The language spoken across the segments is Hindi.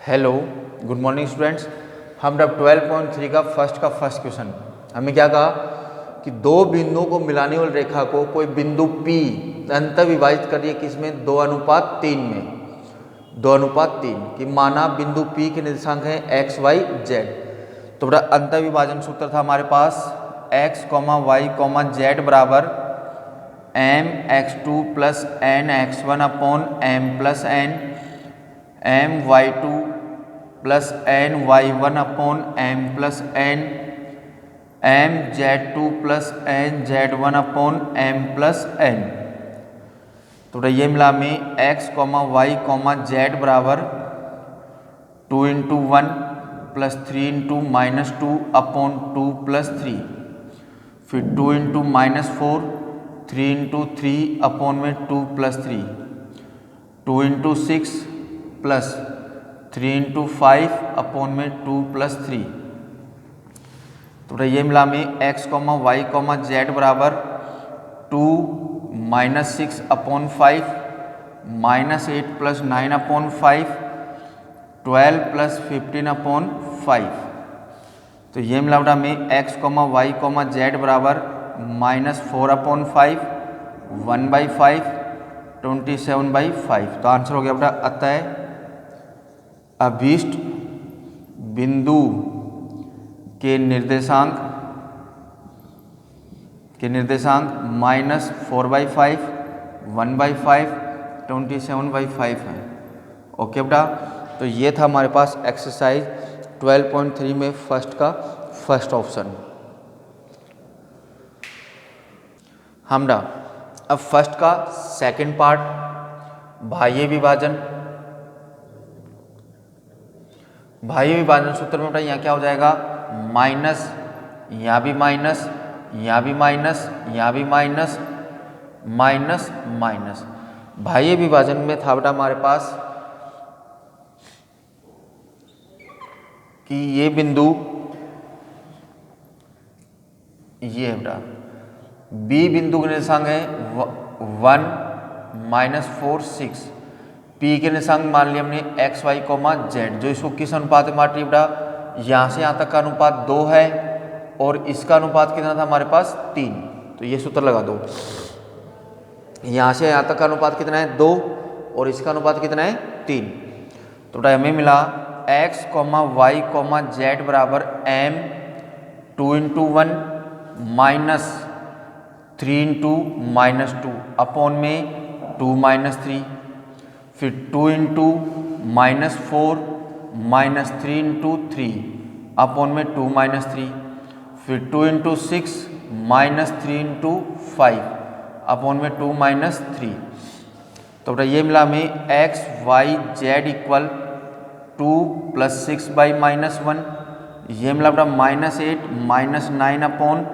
Hello good morning students. हम अब 12.3 का फर्स्ट क्वेश्चन हमें क्या कहा कि दो बिंदुओं को मिलाने वाली रेखा को कोई बिंदु P अंतर विभाजित करिए किसमें 2:3 में 2:3 कि माना बिंदु P के निर्देशांक हैं x y z। तो बड़ा अंतर विभाजन सूत्र था हमारे पास x, y, z बराबर mx2 plus nx1 upon m plus n my2 plus ny1 upon m plus n mz2 plus nz1 upon m plus n। तो ये मिला में x, y, z बराबर 2 into 1 plus 3 into -2 upon 2 plus 3, फिर 2 इंटू -4 3 इंटू 3 अपॉन में 2 plus 3, 2 into 6 plus 3 into 5 upon में 2 प्लस 3। तो ये मिला में x, y, z बराबर 2 -6 upon 5 -8 plus 9 upon 5 12 plus 15 upon 5। तो ये मिला बेटा में x, y, z बराबर -4 अपॉन 5 1/5 27/5। तो आंसर हो गया बेटा अतः अभीष्ट बिंदु के निर्देशांक -4/5 1/5 27/5 है। ओके बेटा, तो ये था हमारे पास एक्सरसाइज 12.3 में फर्स्ट ऑप्शन। हमरा अब फर्स्ट का सेकंड पार्ट बाह्य विभाजन सूत्र में बेटा यहाँ क्या हो जाएगा माइनस, यहाँ भी माइनस, यहाँ भी माइनस, यहाँ भी माइनस, माइनस माइनस। बाह्य विभाजन में था बेटा हमारे पास कि ये बिंदु ये है बेटा B बिंदु के निर्देशांक है 1 -4 6, P के निर्देशांक मान लिया हमने x, y, z, जो इसको किस अनुपात में बांट रही बेटा यहाँ से यहाँ तक का अनुपात 2 है और इसका अनुपात कितना था हमारे पास 3। तो ये सूत्र लगा दो, यहाँ से यहाँ तक का अनुपात कितना है 2 और इसका अनुपात कितना है 3। तो बेटा हमें मिला x, y, z बराबर m 2 into 1 minus 3 into -2 upon में 2 -3, फिर 2 इंटू -4 -3 इंटू 3 अपॉन में 2 -3, फिर 2 इंटू 6 -3 इंटू 5 अपॉन में 2 -3। तो बेटा ये मिला में x, y, z equal 2 plus 6/-1, ये मिला बेटा -8 -9 अपॉन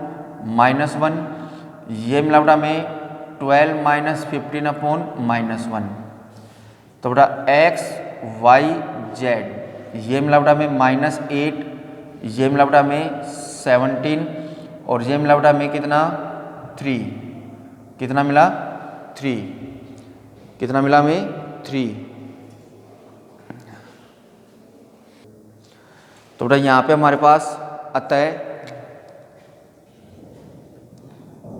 -1, ये मिला बेटा में 12 -15 अपॉन -1। तो बेटा x, y, z ये मिला बेटा में -8, ये मिला बेटा में 17 और ये मिला बेटा में कितना 3, कितना मिला 3, कितना मिला में 3। तो बेटा यहाँ पे हमारे पास अतः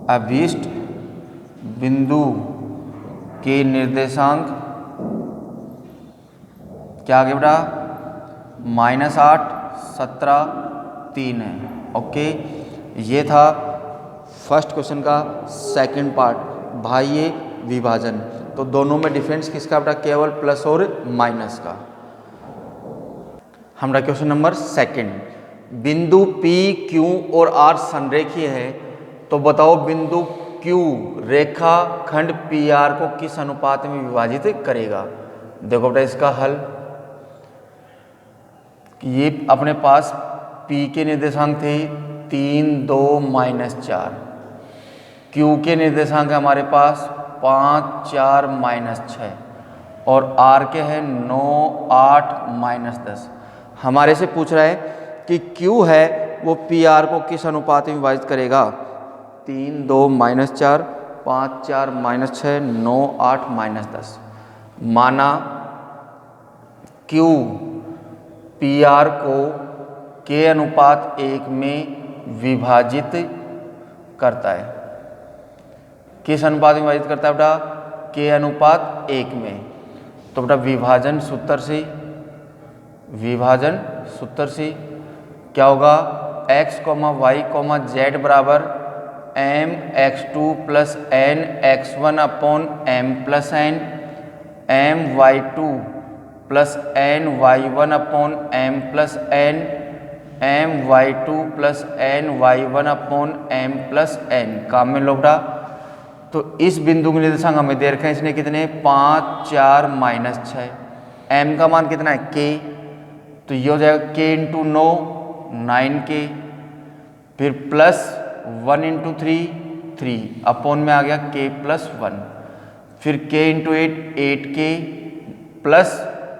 अभीष्ट बिंदु के निर्देशांक क्या आ गया बेटा -8 17 3 है। ओके, ये था फर्स्ट क्वेश्चन का सेकंड पार्ट बाह्य विभाजन। तो दोनों में डिफरेंस किसका बेटा केवल प्लस और माइनस का। हमारा क्वेश्चन नंबर सेकंड, बिंदु P, Q और R संरेखीय है तो बताओ बिंदु Q रेखा खंड PR को किस अनुपात में विभाजित करेगा। देखो बेटा इसका हल, ये अपने पास P के निर्देशांक थे 3 2 -4, Q के निर्देशांक है हमारे पास 5 4 -6 और R के हैं 9 8 -10। हमारे से पूछ रहा है कि Q है वो PR को किस अनुपात में विभाजित करेगा। 3 2 -4 5 4 -6 9 8 -10। माना Q पी आर को के अनुपात 1 में विभाजित करता है। किस अनुपात में विभाजित करता है बेटा? के अनुपात 1 में। तो बेटा विभाजन सूत्र से क्या होगा? x, y, z बराबर m x two plus n x one upon m plus n, m y two plus n y one upon m plus n, m y two plus n y one upon m plus n. काम में लो बेटा। तो इस बिंदु के निर्देशांक हमें दे रखे हैं, इसने कितने? 5, 4, -6। m का मान कितना है? k। तो ये हो जाएगा k इंटू 9, 9k, फिर प्लस 1 इंटू 3, 3 अपॉन में आ गया k प्लस 1, फिर k into 8, 8k plus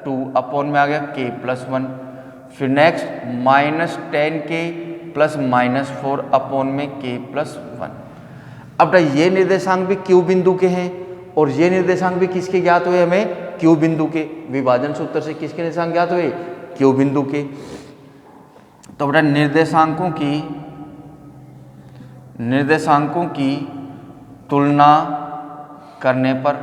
2 upon में आ गया k प्लस 1, फिर नेक्स्ट -10k प्लस -4 अपॉन में k प्लस 1। अब ये निर्देशांक भी Q बिंदु के हैं और ये निर्देशांक भी किसके ज्ञात हुए? हमें Q बिंदु के। विभाजन सूत्र से किसके निर्देशांक ज्ञात हुए? Q बिंदु के। तो बेटा निर्देशांकों की तुलना करने पर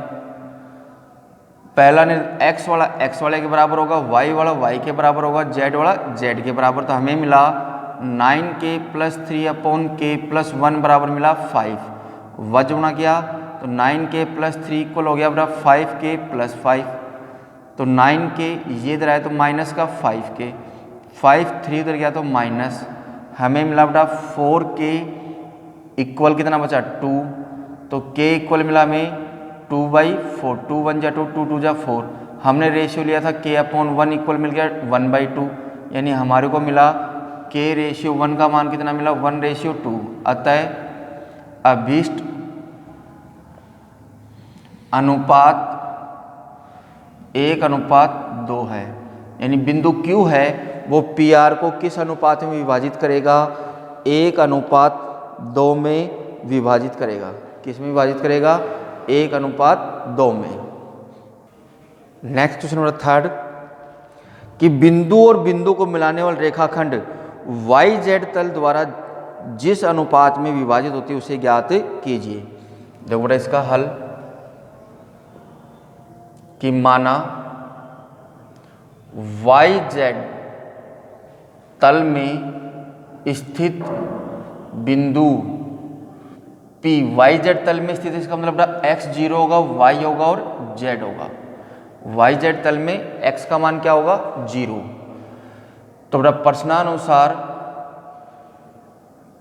पहला x वाला x वाले के बराबर होगा, y वाला y के बराबर होगा, z वाला z के बराबर। तो हमें मिला 9k plus 3 upon k plus 1 बराबर मिला 5। वज गुणा किया तो 9k प्लस 3 इक्वल हो गया बेटा 5k प्लस 5। तो 9k ये इधर आया तो माइनस का 5k, 5 3 उधर गया तो माइनस। हमें मिला बेटा 4k इक्वल कितना बचा? 2। तो k इक्वल मिला हमें 2/4, 2 1 जा 2, 2 2 जा 4। हमने रेशियो लिया था k अपॉन 1 इक्वल मिल गया 1/2, यानी हमारे को मिला k रेशियो 1 का मान कितना मिला? 1/2। अतः अभीष्ट अनुपात 1:2 है, यानी बिंदु Q है वो PR को किस अनुपात में विभाजित करेगा? 1:2 में विभाजित करेगा। किस में विभाजित करेगा? 1:2 में। नेक्स्ट क्वेश्चन नंबर 3 कि बिंदु और बिंदु को मिलाने वाला रेखाखंड YZ तल द्वारा जिस अनुपात में विभाजित होती है उसे ज्ञात कीजिए। देखो बेटा इसका हल कि माना YZ तल में स्थित बिंदु P YZ तल में स्थित, इसका मतलब बेटा x 0 होगा, y होगा और z होगा। YZ तल में x का मान क्या होगा? 0। तो बेटा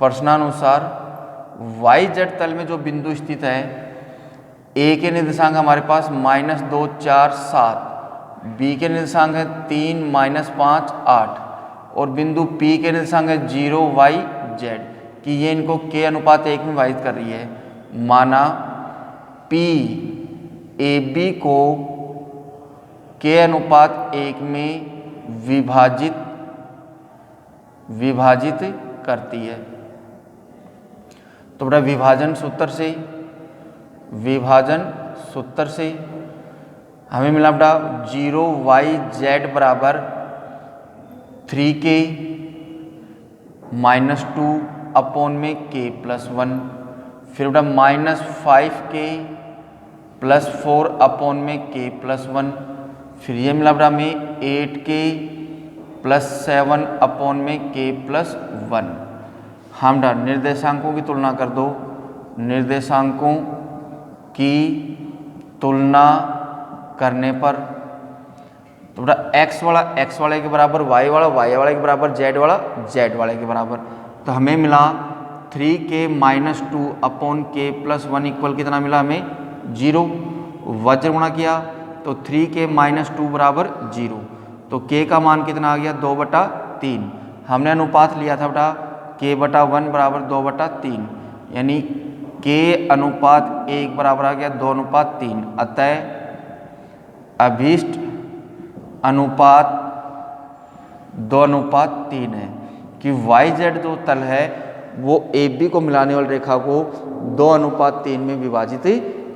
प्रश्नानुसार YZ तल में जो बिंदु स्थित है, A के निर्देशांक हमारे पास -2 4 7, B के निर्देशांक है 3 -5 8 और बिंदु P के निर्देशांक है 0 y z, कि ये इनको k अनुपात 1 में विभाजित कर रही है। माना P AB को k अनुपात 1 में विभाजित करती है। तो बेटा विभाजन सूत्र से हमें मिला बेटा 0 y z बराबर 3k -2 अपॉन में k प्लस 1, फिर बेटा -5k प्लस 4 अपॉन में k प्लस 1, फिर ये मिला बेटा हमें 8k प्लस 7 अपॉन में k प्लस 1। हम बेटा निर्देशांकों की तुलना कर दो। निर्देशांकों की तुलना करने पर तो बेटा x वाला x वाले के बराबर, y वाला y वाले के बराबर, z वाला z वाले के बराबर। तो हमें मिला 3k -2 upon k plus 1 equal कितना मिला? हमें 0। वज्र गुणा किया तो 3k -2 बराबर 0। तो k का मान कितना आ गया? 2/3। हमने अनुपात लिया था बेटा k/1 बराबर 2/3, यानी k अनुपात 1 बराबर आ गया 2:3। अतः अभीष्ट अनुपात 2:3 है कि YZ जो तल है वो AB को मिलाने वाली रेखा को 2:3 में विभाजित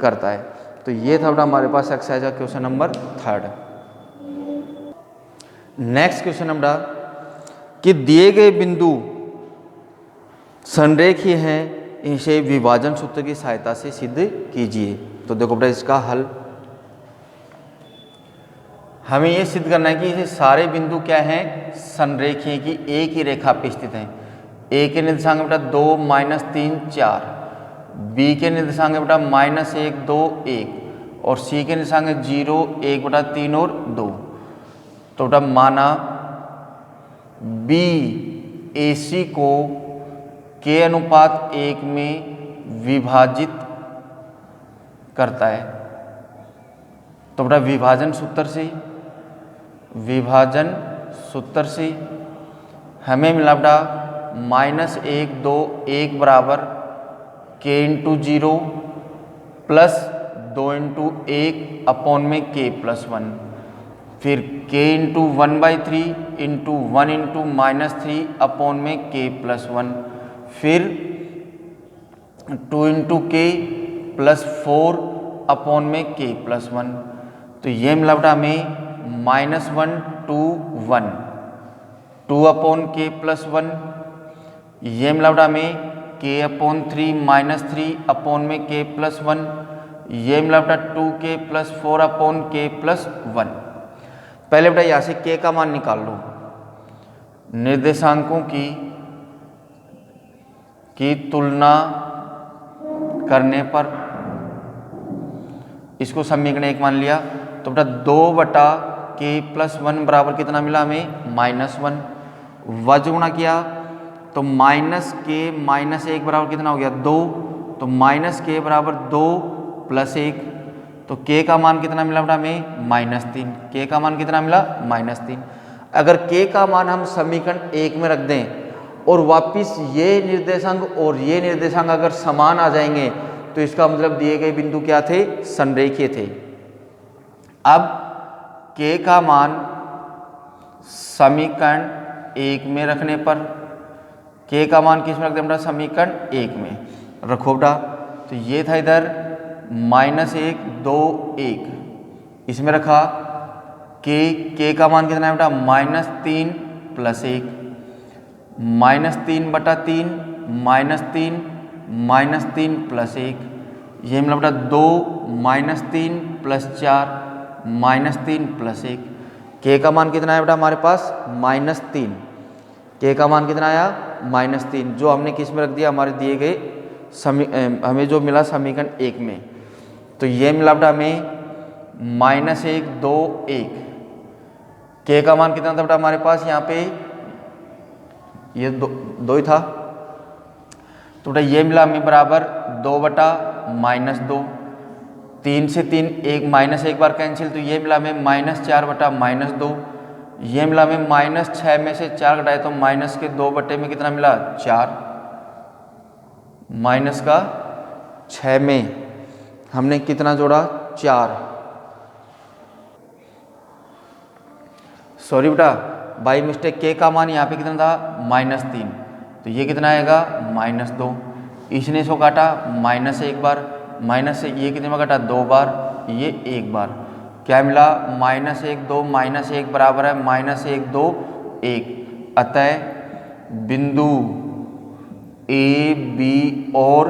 करता है। तो ये था हमारे पास एक्सरसाइज का क्वेश्चन नंबर 3। नेक्स्ट क्वेश्चन हमारा कि दिए गए बिंदु संरेखीय हैं, इसे विभाजन सूत्र की सहायता से सिद्ध कीजिए। तो देखो बेटा इसका हल, हमें ये सिद्ध करना है कि ये सारे बिंदु क्या हैं, संरेखीय की एक ही रेखा पे स्थित हैं। ए के निर्देशांक बेटा 2 -3 4, बी के निर्देशांक बेटा -1 2 1 और सी के निर्देशांक 0 1 बटा 3 और 2। तो बेटा माना बी ए सी को के अनुपात 1 में विभाजित करता है। तो बेटा विभाजन सूत्र से हमें मिला बेटा -1 2 1 बराबर k into 0 plus 2 into 1 upon में k प्लस 1, फिर k into 1/3 into 1 into -3 upon में k प्लस 1, फिर 2 इंटू k प्लस 4 अपॉन में k प्लस 1। तो ये मिला बेटा हमें -1 2 1 2 अपॉन k प्लस 1, ये मिला बेटा हमें k अपॉन 3 -3 अपॉन में k प्लस 1, ये मिला बेटा 2k plus 4 upon k plus 1। पहले बेटा यहाँ से k का मान निकाल लो। निर्देशांकों की तुलना करने पर इसको समीकरण 1 मान लिया। तो बेटा 2 बटा k प्लस 1 बराबर कितना मिला हमें, -1। वज गुणा किया तो -k -1 बराबर कितना हो गया, 2। तो -k बराबर 2 प्लस 1, तो k का मान कितना मिला बेटा हमें, -3। k का मान कितना मिला, -3। अगर k का मान हम समीकरण 1 में रख दें और वापिस ये निर्देशांक और ये निर्देशांक अगर समान आ जाएंगे तो इसका मतलब दिए गए बिंदु क्या थे, संरेखीय थे। अब k का मान समीकरण 1 में रखने पर, k का मान किस में रख दें बेटा, समीकरण 1 में रखो बेटा। तो ये था इधर -1 2 1, इसमें रखा k का मान कितना है बेटा, -3 प्लस 1, -3 बटा 3 -3 प्लस 1, ये मिला बेटा 2 -3 प्लस 4 -3 प्लस 1। k का मान कितना है बेटा हमारे पास, -3। k का मान कितना आया, -3, जो हमने किस में रख दिया, हमारे दिए गए हमें जो मिला समीकरण 1 में। तो ये मिला बेटा हमें -1 2 1। k का मान कितना था बेटा हमारे पास, यहाँ पे ये 2 ही था। तो बेटा ये मिला हमें बराबर 2 बटा -2, 3 से 3 1 बार कैंसिल, तो ये मिला हमें -4 बटा -2, ये मिला हमें -6 में से 4 घटाए तो माइनस के 2 बटे में कितना मिला, 4। माइनस का 6 में हमने कितना जोड़ा, 4। सॉरी बेटा बाई मिस्टेक, k का मान यहाँ पे कितना था, -3, तो ये कितना आएगा, -2। इसने इसको काटा -1 बार, माइनस से ये कितने बार काटा, 2 बार, ये 1 बार। क्या मिला, -1 2 -1 बराबर है -1 2 1। अतः बिंदु ए बी और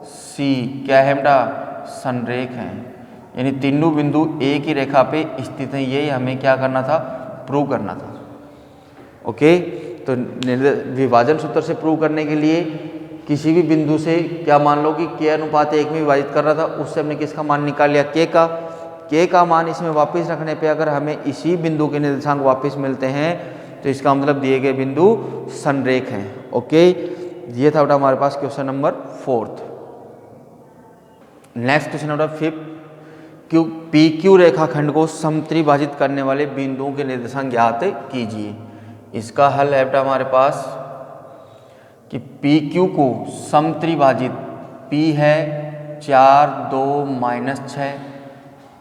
सी क्या है बेटा, संरेख हैं, यानी तीनों बिंदु एक ही रेखा पे स्थित हैं। ये हमें क्या करना था, प्रूव करना था। ओके, तो विभाजन सूत्र से प्रूव करने के लिए किसी भी बिंदु से क्या मान लो कि k अनुपात 1 में विभाजित कर रहा था, उससे हमने किसका मान निकाल लिया, k का मान इसमें वापस रखने पे अगर हमें इसी बिंदु के निर्देशांक वापस मिलते हैं तो इसका मतलब दिए गए बिंदु संरेख हैं। ओके, ये था बेटा हमारे पास question number 4। Next question number 5, PQ रेखाखंड को समत्रिभाजित करने वाले बिंदुओं के निर्देशांक ज्ञात कीजिए। इसका हल है बेटा हमारे पास कि PQ को समत्रिभाजित, P है 4 2 -6,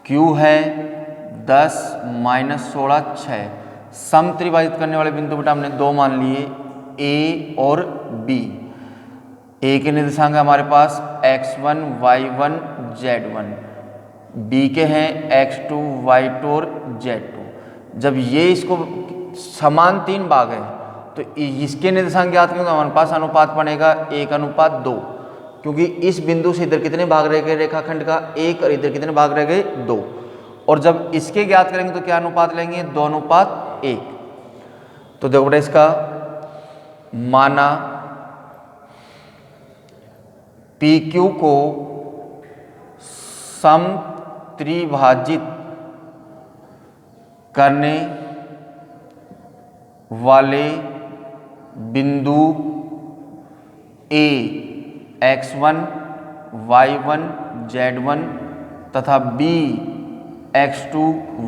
Q है 10 -16 6। समत्रिभाजित करने वाले बिंदु बेटा हमने 2 मान लिए, A और B। A के निर्देशांक हमारे पास x1 y1 z1, B के हैं x2 y2 और z2। जब ये इसको समान 3 भाग है तो इसके निर्देशांक ज्ञात करेंगे तो हमारे पास अनुपात बनेगा 1:2, क्योंकि इस बिंदु से इधर कितने भाग रह गए रेखाखंड का 1 और इधर कितने भाग रह गए 2। और जब इसके ज्ञात करेंगे तो क्या अनुपात लेंगे 2:1। तो देखो बेटा इसका माना PQ को समत्रिभाजित करने वाले बिंदु A x1 y1 z1 तथा B x2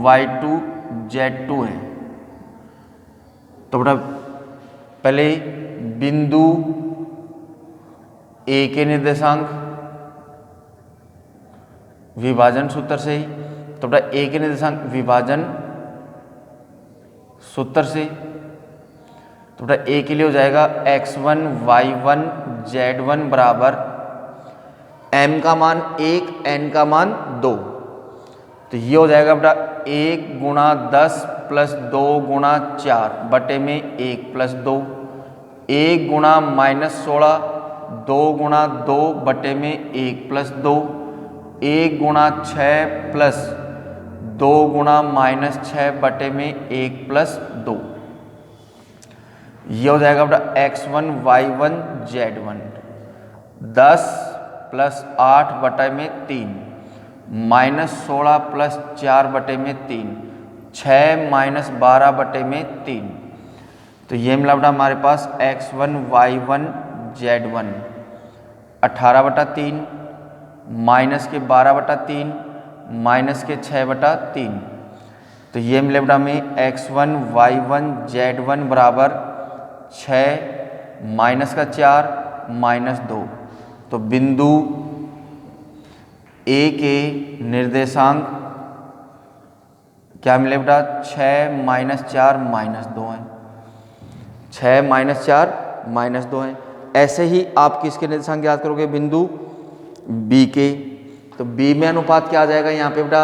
y2 z2 है। तो बेटा पहले बिंदु A के निर्देशांक विभाजन सूत्र से, तो बेटा A के निर्देशांक विभाजन सूत्र से, तो बेटा A के लिए हो जाएगा x1 y1 z1 बराबर m का मान 1 n का मान 2। तो ये हो जाएगा बेटा 1 × 10 + 2 × 4 बटे में 1 + 2, 1 × -16 2 × 2 बटे में 1 + 2, 1 × 6 + 2 × -6 बटे में 1 + 2। ये हो जाएगा बेटा x1 y1 z1 10 + 8 बटे में 3 -16 + 4 बटे में 3 6 - 12 बटे में 3। तो ये मिला बेटा हमारे पास x1 y1 z1 18/3 माइनस के 12/3 माइनस के 6/3। तो ये मिले बेटा हमें x1 y1 z1 बराबर 6 माइनस का 4 -2। तो बिंदु A के निर्देशांक क्या मिले बेटा 6 - 4 -2 हैं, 6 - 4 -2 हैं। ऐसे ही आप किसके निर्देशांक याद करोगे बिंदु B के, तो B में अनुपात क्या आ जाएगा यहाँ पे बेटा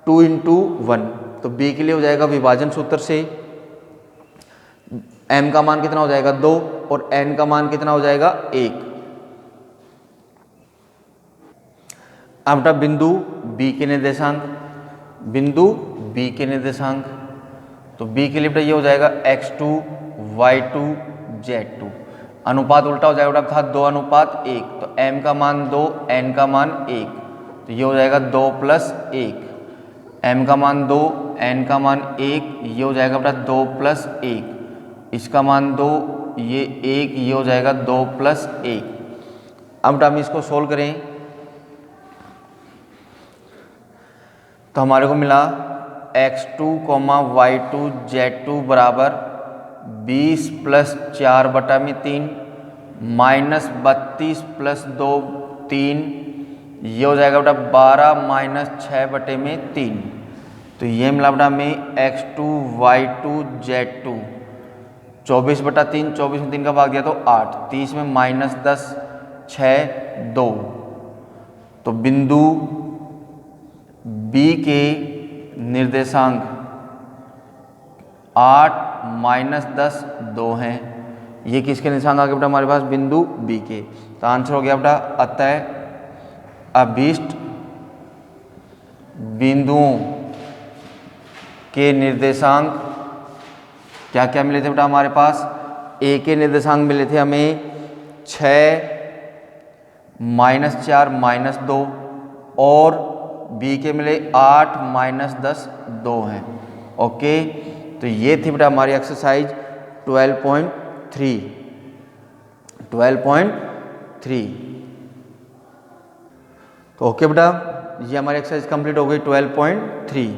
2 × 1। तो B के लिए हो जाएगा विभाजन सूत्र से m का मान कितना हो जाएगा 2 और n का मान कितना हो जाएगा 1। अब बेटा बिंदु B के निर्देशांक, बिंदु B के निर्देशांक, तो B के लिए बेटा ये हो जाएगा x2 y2 z2। अनुपात उल्टा हो जाएगा बेटा था 2:1, तो m का मान 2 n का मान 1, तो ये हो जाएगा 2 + 1, m का मान 2 n का मान 1, ये हो जाएगा बेटा 2 + 1, इसका मान 2 ये 1, ये हो जाएगा 2 + 1। अब बेटा हम इसको सोल्व करें तो हमारे को मिला x2, y2 z2 बराबर 20 + 4/3 -32 + 2 3, ये हो जाएगा बेटा 12 - 6/3। तो ये मिला बेटा हमें x2 y2 z2 24/3, 24 में 3 का भाग दिया तो 8, 30 में -10 6 2। तो बिंदु B के निर्देशांक 8 - 10 2 हैं। ये किसके निर्देशांक आ गए बेटा हमारे पास बिंदु B के। तो आंसर हो गया बेटा अतः अभीष्ट बिंदुओं के निर्देशांक क्या क्या मिले थे बेटा हमारे पास। A के निर्देशांक मिले थे हमें 6 -4 -2 और B के मिले 8 - 10 2 हैं। ओके, तो ये थी बेटा हमारी एक्सरसाइज 12.3। तो ओके बेटा ये हमारी एक्सरसाइज कंप्लीट हो गई 12.3।